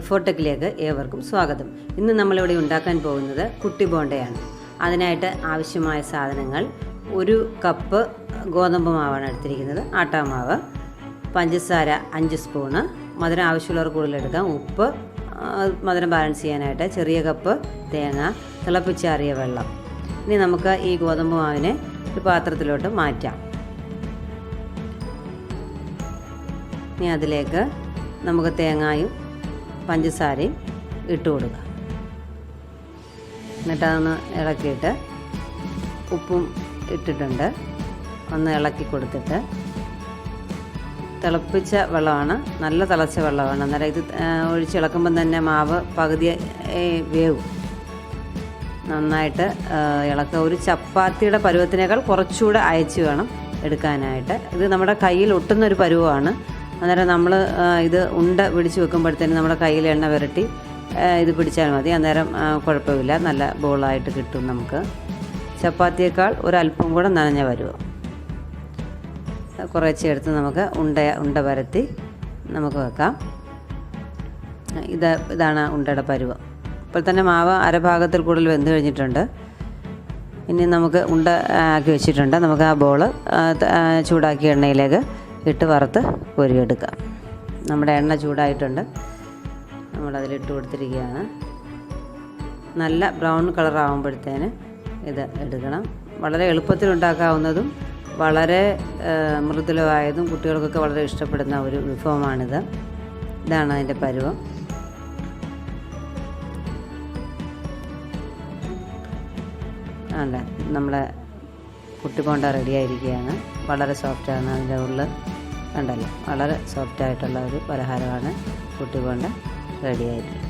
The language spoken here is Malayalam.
FAYAD4Techലേക്ക് ഏവർക്കും സ്വാഗതം. ഇന്ന് നമ്മളിവിടെ ഉണ്ടാക്കാൻ പോകുന്നത് കുട്ടി ബോണ്ടയാണ്. അതിനായിട്ട് ആവശ്യമായ സാധനങ്ങൾ: 1 കപ്പ് ഗോതമ്പ് മാവാണ് എടുത്തിരിക്കുന്നത്, ആട്ടാമാവ്, പഞ്ചസാര 5 സ്പൂണ്, മധുരം ആവശ്യമുള്ളവർ കൂടുതലെടുക്കാം, ഉപ്പ്, മധുരം ബാലൻസ് ചെയ്യാനായിട്ട് ചെറിയ കപ്പ് തേങ്ങ, തിളപ്പിച്ചാറിയ വെള്ളം. ഇനി നമുക്ക് ഈ ഗോതമ്പ് മാവിനെ ഒരു പാത്രത്തിലോട്ട് മാറ്റാം. ഇനി അതിലേക്ക് നമുക്ക് തേങ്ങയും പഞ്ചസാരയും ഇട്ട് കൊടുക്കാം. എന്നിട്ട് അതൊന്ന് ഇളക്കിയിട്ട് ഉപ്പും ഇട്ടിട്ടുണ്ട്, ഒന്ന് ഇളക്കി കൊടുത്തിട്ട് തിളപ്പിച്ച വെള്ളമാണ്, നല്ല തിളച്ച വെള്ളമാണ്. അന്നേരം ഇത് ഒഴിച്ചിളക്കുമ്പം തന്നെ മാവ് പകുതി വേവും. നന്നായിട്ട് ഇളക്കുക. ഒരു ചപ്പാത്തിയുടെ പരുവത്തിനേക്കാൾ കുറച്ചുകൂടെ അയച്ച് വേണം എടുക്കാനായിട്ട്. ഇത് നമ്മുടെ കയ്യിൽ ഒട്ടുന്നൊരു പരുവമാണ്. അന്നേരം നമ്മൾ ഇത് ഉണ്ട പിടിച്ച് വെക്കുമ്പോഴത്തേനും നമ്മുടെ കയ്യിൽ എണ്ണ പുരട്ടി ഇത് പിടിച്ചാൽ മതി. അന്നേരം കുഴപ്പമില്ല, നല്ല ബോളായിട്ട് കിട്ടും. നമുക്ക് ചപ്പാത്തിയേക്കാൾ ഒരല്പം കൂടെ നനഞ്ഞ പരുവം. കുറേശ്ശെ എടുത്ത് നമുക്ക് ഉണ്ട പരത്തി നമുക്ക് വെക്കാം. ഇതാണ് ഉണ്ടയുടെ പരുവം. ഇപ്പോൾ തന്നെ മാവ് അരഭാഗത്തിൽ കൂടുതൽ വെന്ത് കഴിഞ്ഞിട്ടുണ്ട്. ഇനി നമുക്ക് ഉണ്ട ആക്കി വെച്ചിട്ടുണ്ട്. നമുക്ക് ആ ബോള് ചൂടാക്കിയ എണ്ണയിലേക്ക് ഇട്ട് വറുത്ത് കോരിയെടുക്കാം. നമ്മുടെ എണ്ണ ചൂടായിട്ടുണ്ട്, നമ്മളതിലിട്ട് കൊടുത്തിരിക്കുകയാണ്. നല്ല ബ്രൗൺ കളറാകുമ്പോഴത്തേന് ഇത് എടുക്കണം. വളരെ എളുപ്പത്തിൽ ഉണ്ടാക്കാവുന്നതും വളരെ മൃദുലമായതും കുട്ടികൾക്കൊക്കെ വളരെ ഇഷ്ടപ്പെടുന്ന ഒരു വിഭവമാണിത്. ഇതാണ് അതിൻ്റെ പരുവം. അല്ല, നമ്മുടെ കുട്ടി ബോണ്ട റെഡിയായിരിക്കുകയാണ്. വളരെ സോഫ്റ്റാണ്. അതിൻ്റെ ഉള്ളിൽ കണ്ടല്ലോ, വളരെ സോഫ്റ്റായിട്ടുള്ള ഒരു പലഹാരമാണ് കുട്ടി ബോണ്ട റെഡിയായിരിക്കും.